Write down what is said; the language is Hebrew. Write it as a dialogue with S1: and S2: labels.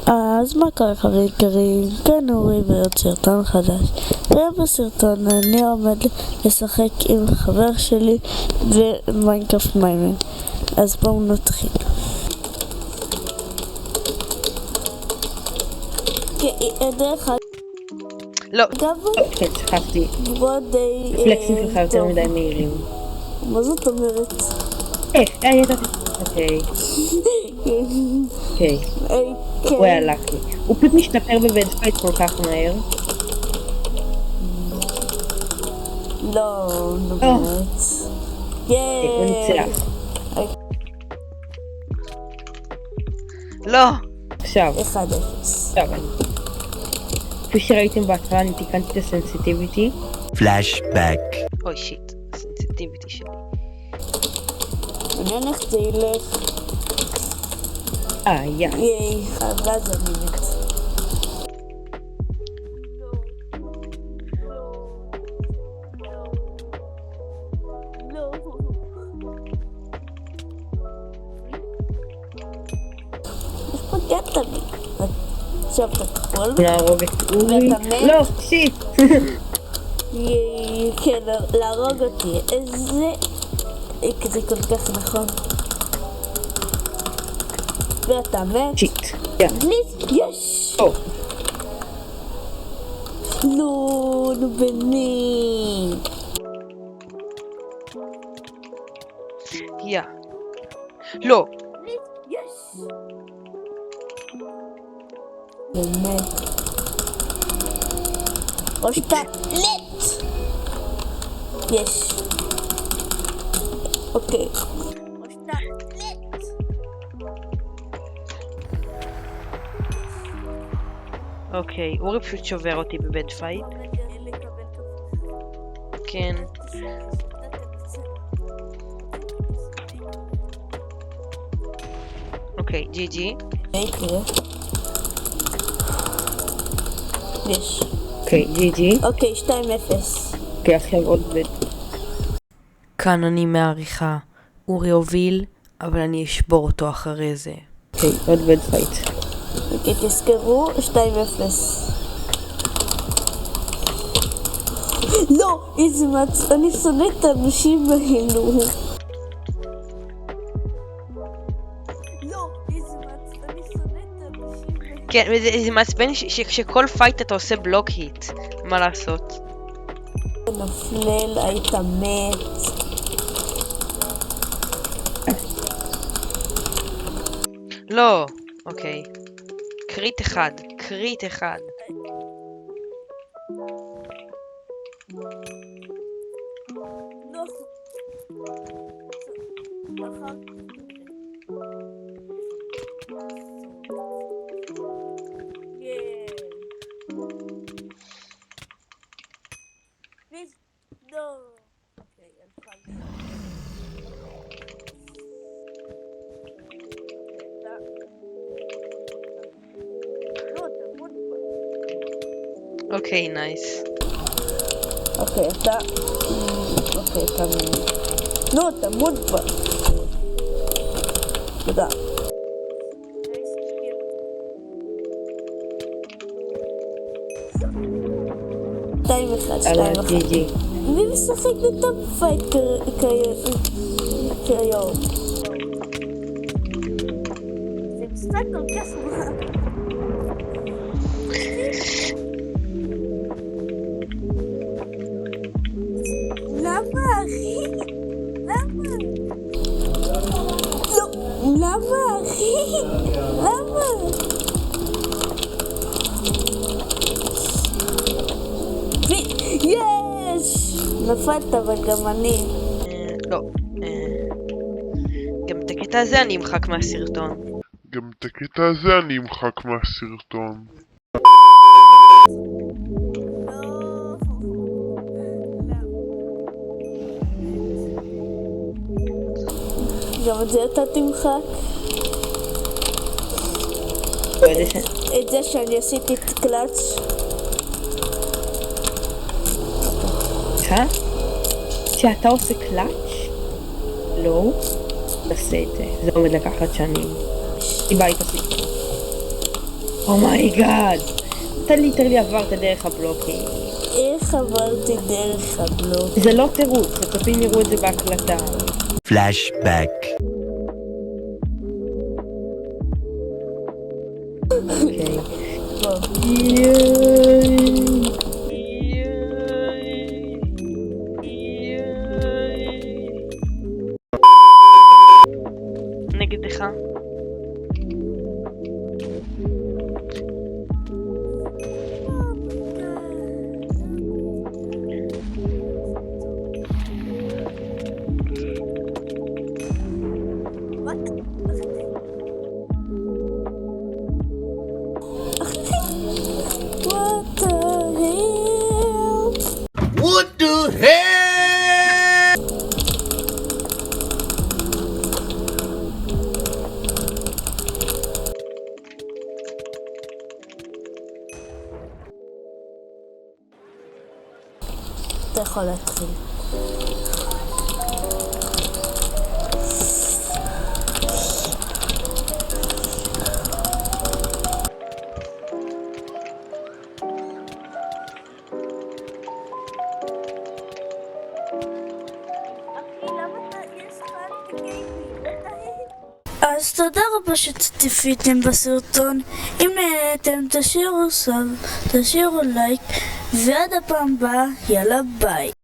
S1: אז מה קורה חברים יקרים? כאן אורי ועוד סרטון חדש. היום בסרטון אני עומד לשחק עם חבר שלי במיינקראפט מיימן. אז בואו נתחיל. דרך
S2: לא.
S1: אגב,
S2: כן, שכחתי.
S1: די...
S2: פלקסים שלך יותר מדי מהירים.
S1: מה זאת אומרת?
S2: ידעתי. אוקיי. הוא היה לקי. הוא פשוט משתפר בבד פייט כל כך מהר.
S1: לא, נו באמת.
S2: הוא ניצח. לא! עכשיו.
S1: 1-0.
S2: כפי שראיתם בהתחלה אני תיקנתי את הסנסיטיביטי.
S3: פלאשבק.
S2: אוי שיט, הסנסיטיביטי שלי.
S1: מעניין איך זה ילך. ייי, ואז אני מת. איך פגעת בי? עכשיו אתה כחול?
S2: להרוג את אורי.
S1: ואתה מת?
S2: לא, שיט!
S1: ייי, כן, להרוג אותי. איזה... זה כל כך נכון. ואתה מת?
S2: שיט.
S1: יש! לא, נו באמת.
S2: לא!
S1: יש! באמת. או שאתה לט! יש. אוקיי. או שאתה לט!
S2: אוקיי, אורי פשוט שובר אותי בבד פייט. כן. אוקיי, ג'י ג'י.
S1: יש.
S2: אוקיי, ג'י ג'י.
S1: אוקיי, 2-0.
S2: אוקיי, עכשיו עוד בד. כאן אני מעריכה. אורי הוביל, אבל אני אשבור אותו אחרי זה. אוקיי, עוד בד פייט.
S1: אוקיי, תזכרו, 2-0. לא, איזה אני שונא את האנשים האלו.
S2: כן, זה מעצבן שכל פייט אתה עושה בלוק היט. מה לעשות?
S1: נפלל, היית מת.
S2: לא, אוקיי. קריט אחד. אוקיי, נייס.
S1: אוקיי, אתה... אוקיי, אתה... לא, תמות בה. תודה. שתיים אחד. מי משחק בטופ פייט כיום? זה משחק כל כך מה. למה אחי? למה? לא, למה אחי? למה? יש! נפלת אבל גם אני.
S2: לא. גם את הקטע הזה אני אמחק מהסרטון.
S1: גם את זה אתה תמחק? את זה שאני עשיתי את קלאץ'.
S2: שאתה עושה קלאץ'? לא. תעשה את זה. זה עומד לקחת שנים. סיבה היא תעשי. אומייגאד. אתה ליטרלי עברת דרך הבלוקים.
S1: איך עברתי דרך הבלוק?
S2: זה לא תירוץ, הצופים יראו את זה בהקלטה.
S3: פלאשבק.
S2: אוקיי. נגדך.
S3: What the hell?
S1: אתה יכול להתחיל. אז תודה רבה שצפיתם בסרטון. אם נהנתם תשאירו סאב, תשאירו לייק, ועד הפעם הבאה, יאללה ביי.